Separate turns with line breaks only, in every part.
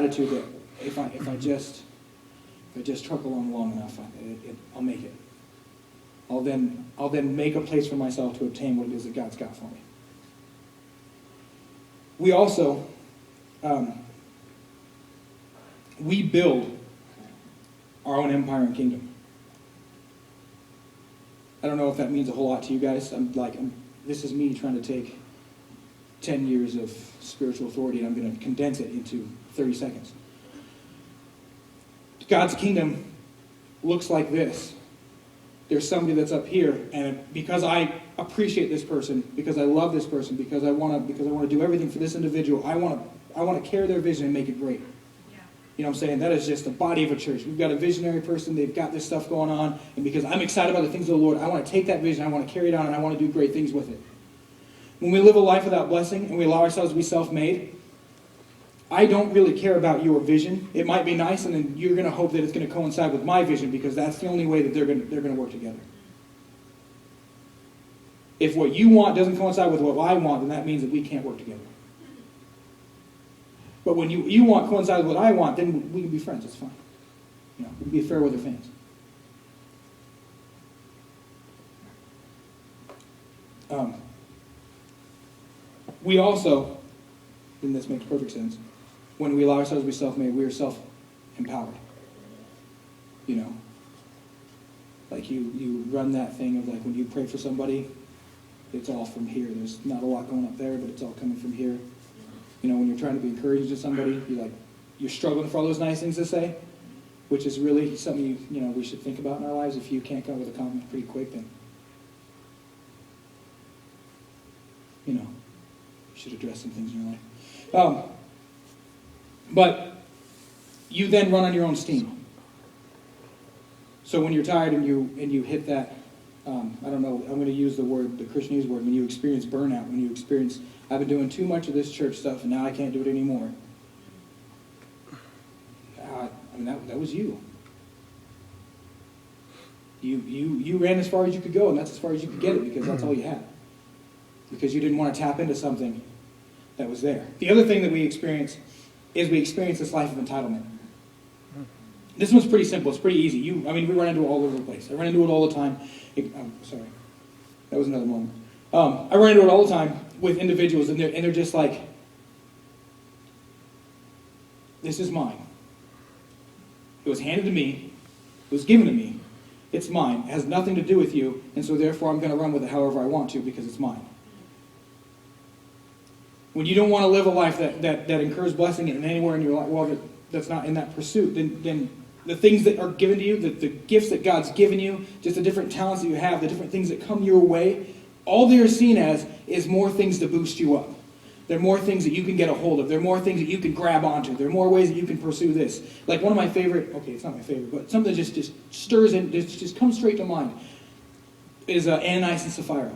attitude that if I just truck along long enough, I'll make it. I'll then make a place for myself to obtain what it is that God's got for me. We also we build our own empire and kingdom. I don't know if that means a whole lot to you guys. This is me trying to take 10 years of spiritual authority, and I'm going to condense it into 30 seconds. God's kingdom looks like this. There's somebody that's up here, and because I appreciate this person, because I love this person, because I want to do everything for this individual, I want to carry their vision and make it great. You know what I'm saying? That is just the body of a church. We've got a visionary person. They've got this stuff going on. And because I'm excited about the things of the Lord, I want to take that vision, I want to carry it on, and I want to do great things with it. When we live a life without blessing and we allow ourselves to be self-made, I don't really care about your vision. It might be nice, and then you're going to hope that it's going to coincide with my vision, because that's the only way that they're going to work together. If what you want doesn't coincide with what I want, then that means that we can't work together. But when you want coincides with what I want, then we can be friends. It's fine. You know, we can be fair weather fans. We also, and this makes perfect sense, when we allow ourselves to be self-made, we are self-empowered. You know, like you run that thing of like when you pray for somebody, it's all from here. There's not a lot going up there, but it's all coming from here. You know, when you're trying to be encouraging to somebody, you're struggling for all those nice things to say, which is really something we should think about in our lives. If you can't come up with a compliment pretty quick, then you should address some things in your life. But you then run on your own steam. So when you're tired and you hit that, I don't know, I'm going to use the Christianese word, when you experience burnout, when you experience, I've been doing too much of this church stuff and now I can't do it anymore. That was you. You ran as far as you could go, and that's as far as you could get it, because that's all you had. Because you didn't want to tap into something that was there. The other thing that we experience is this life of entitlement. This one's pretty simple. It's pretty easy. We run into it all over the place. I run into it all the time. Sorry. That was another moment. I run into it all the time with individuals, and they're just like, this is mine. It was handed to me. It was given to me. It's mine. It has nothing to do with you, and so therefore I'm going to run with it however I want to, because it's mine. When you don't want to live a life that incurs blessing in anywhere in your life, well, that's not in that pursuit, then the things that are given to you, the gifts that God's given you, just the different talents that you have, the different things that come your way, all they're seen as is more things to boost you up. There are more things that you can get a hold of. There are more things that you can grab onto. There are more ways that you can pursue this. Like one of my favorite, okay, it's not my favorite, but something that just stirs in, just comes straight to mind, is Ananias and Sapphira.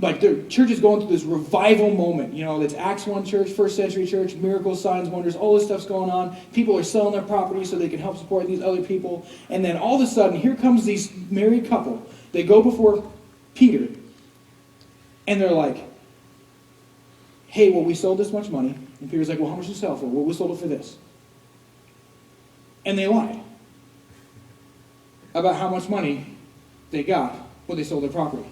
Like the church is going through this revival moment. It's Acts 1 church, first century church, miracles, signs, wonders, all this stuff's going on. People are selling their property so they can help support these other people. And then all of a sudden, here comes these married couple. They go before Peter, and they're like, hey, well, we sold this much money. And Peter's like, well, how much did you sell for? Well, we sold it for this. And they lied about how much money they got when they sold their property.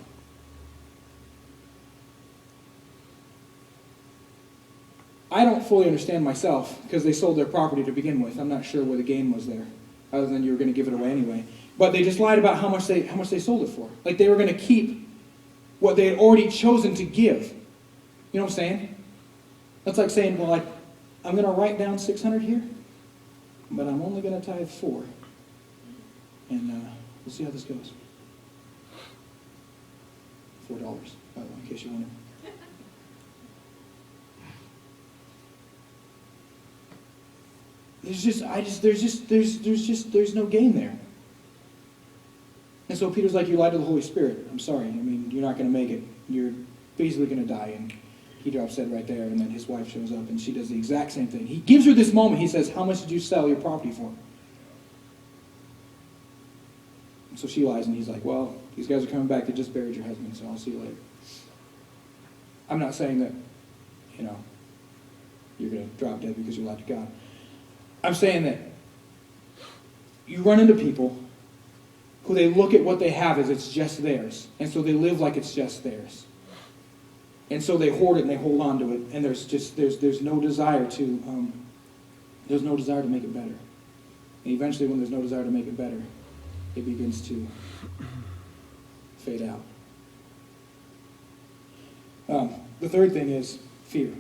I don't fully understand myself, because they sold their property to begin with. I'm not sure where the gain was there, other than you were going to give it away anyway. But they just lied about how much they sold it for. Like they were going to keep what they had already chosen to give. You know what I'm saying? That's like saying, well, I'm going to write down 600 here, but I'm only going to tithe 4. And we'll see how this goes. $4, by the way, in case you wonder. There's no gain there. And so Peter's like, you lied to the Holy Spirit. I'm sorry. You're not going to make it. You're basically going to die. And he drops dead right there. And then his wife shows up, and she does the exact same thing. He gives her this moment. He says, how much did you sell your property for? And so she lies, and he's like, well, these guys are coming back. They just buried your husband, so I'll see you later. I'm not saying that, you're going to drop dead because you lied to God. I'm saying that you run into people who they look at what they have as it's just theirs. And so they live like it's just theirs. And so they hoard it and they hold on to it. And there's no desire to make it better. And eventually when there's no desire to make it better, it begins to fade out. The third thing is fear.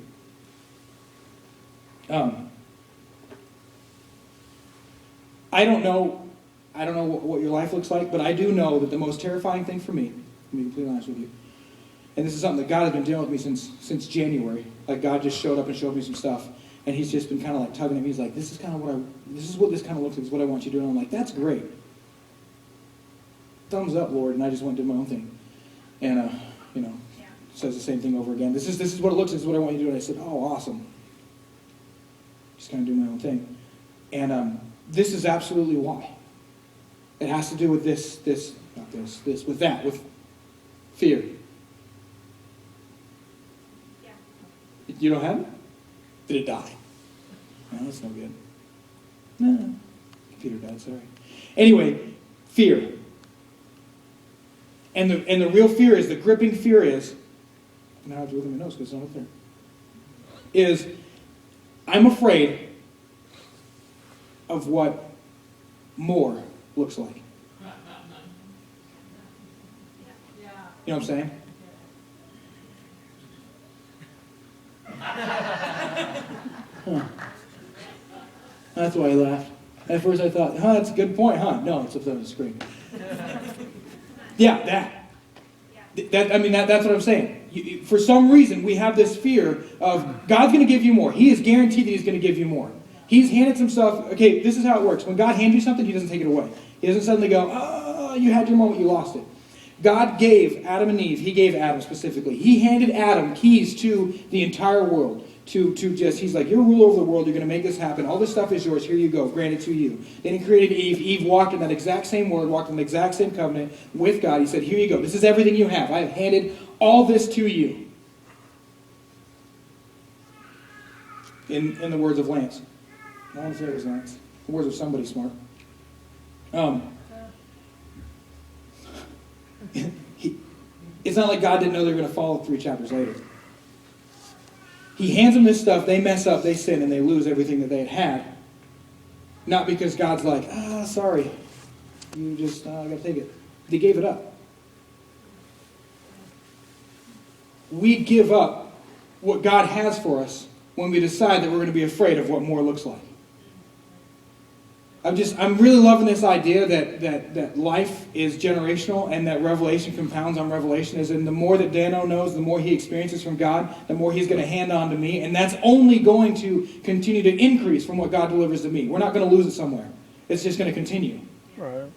I don't know what your life looks like, but I do know that the most terrifying thing for me, to be completely honest with you, and this is something that God has been dealing with me since January. Like God just showed up and showed me some stuff, and He's just been kind of like tugging at me. He's like, this is what this kind of looks like. This is what I want you to do. And I'm like, that's great. Thumbs up, Lord. And I just went and did my own thing, and says the same thing over again. This is what it looks like. This is what I want you to do. And I said, oh, awesome. Just kind of do my own thing, and this is absolutely why. It has to do with this, with that, with fear. Yeah. You don't have it? Did it die? No, that's no good. No. Computer died, sorry. Anyway, fear. And the real fear is, the gripping fear is, now I have to look at my notes because it's not up there, is I'm afraid of what more looks like. You know what I'm saying? Huh. That's why I laughed. At first I thought, that's a good point, huh? No, it's up there on the screen. Yeah, that's what I'm saying. For some reason, we have this fear of God's going to give you more. He is guaranteed that He's going to give you more. He's handed some stuff. Okay, this is how it works. When God hands you something, He doesn't take it away. He doesn't suddenly go, oh, you had your moment, you lost it. God gave Adam and Eve, He gave Adam specifically. He handed Adam keys to the entire world. He's like, you're ruler over the world, you're going to make this happen. All this stuff is yours, here you go, granted to you. Then He created Eve. Eve walked in that exact same word, walked in the exact same covenant with God. He said, here you go, this is everything you have. I have handed all this to you. In the words of Lance. I don't say it was Lance. The words of somebody smart. It's not like God didn't know they were going to fall 3 chapters later. He hands them this stuff, they mess up, they sin, and they lose everything that they had. Not because God's like, sorry, you just, I got to take it. They gave it up. We give up what God has for us when we decide that we're going to be afraid of what more looks like. I'm really loving this idea that life is generational and that revelation compounds on revelation. As in, the more that Dano knows, the more he experiences from God, the more he's going to hand on to me. And that's only going to continue to increase from what God delivers to me. We're not going to lose it somewhere. It's just going to continue.
Right.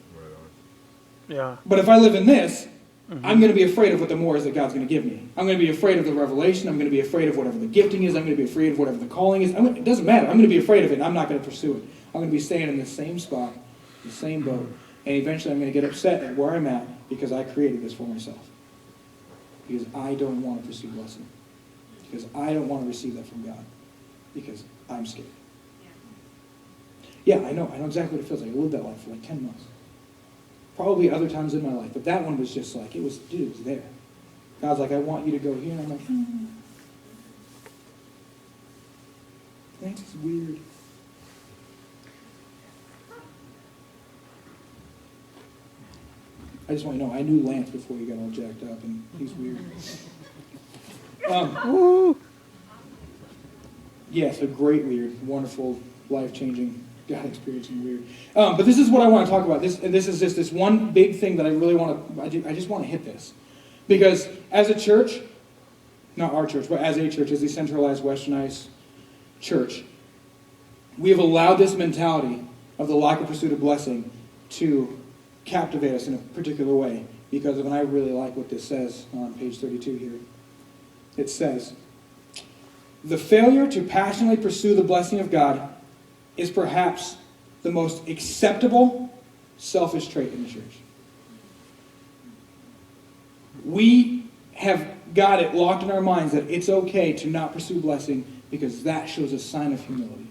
Yeah.
But if I live in this, I'm going to be afraid of what the more is that God's going to give me. I'm going to be afraid of the revelation. I'm going to be afraid of whatever the gifting is. I'm going to be afraid of whatever the calling is. It doesn't matter. I'm going to be afraid of it, and I'm not going to pursue it. I'm going to be staying in the same spot, the same boat, and eventually I'm going to get upset at where I'm at because I created this for myself. Because I don't want to pursue blessing. Because I don't want to receive that from God. Because I'm scared. Yeah, I know exactly what it feels like. I lived that life for like 10 months. Probably other times in my life, but that one was just like, it was there. God's like, I want you to go here, and I'm like, Thanks, it's weird. I just want you to know, I knew Lance before he got all jacked up, and he's weird. Yes, a great weird, wonderful, life-changing, God-experiencing weird. But this is what I want to talk about. This is just this one big thing that I really want to, I just want to hit this. Because as a church, not our church, but as a church, as a centralized, westernized church, we have allowed this mentality of the lack of pursuit of blessing to captivate us in a particular way. Because of, and I really like what this says on page 32 here. It says, the failure to passionately pursue the blessing of God is perhaps the most acceptable selfish trait in the church. We have got it locked in our minds that it's okay to not pursue blessing because that shows a sign of humility.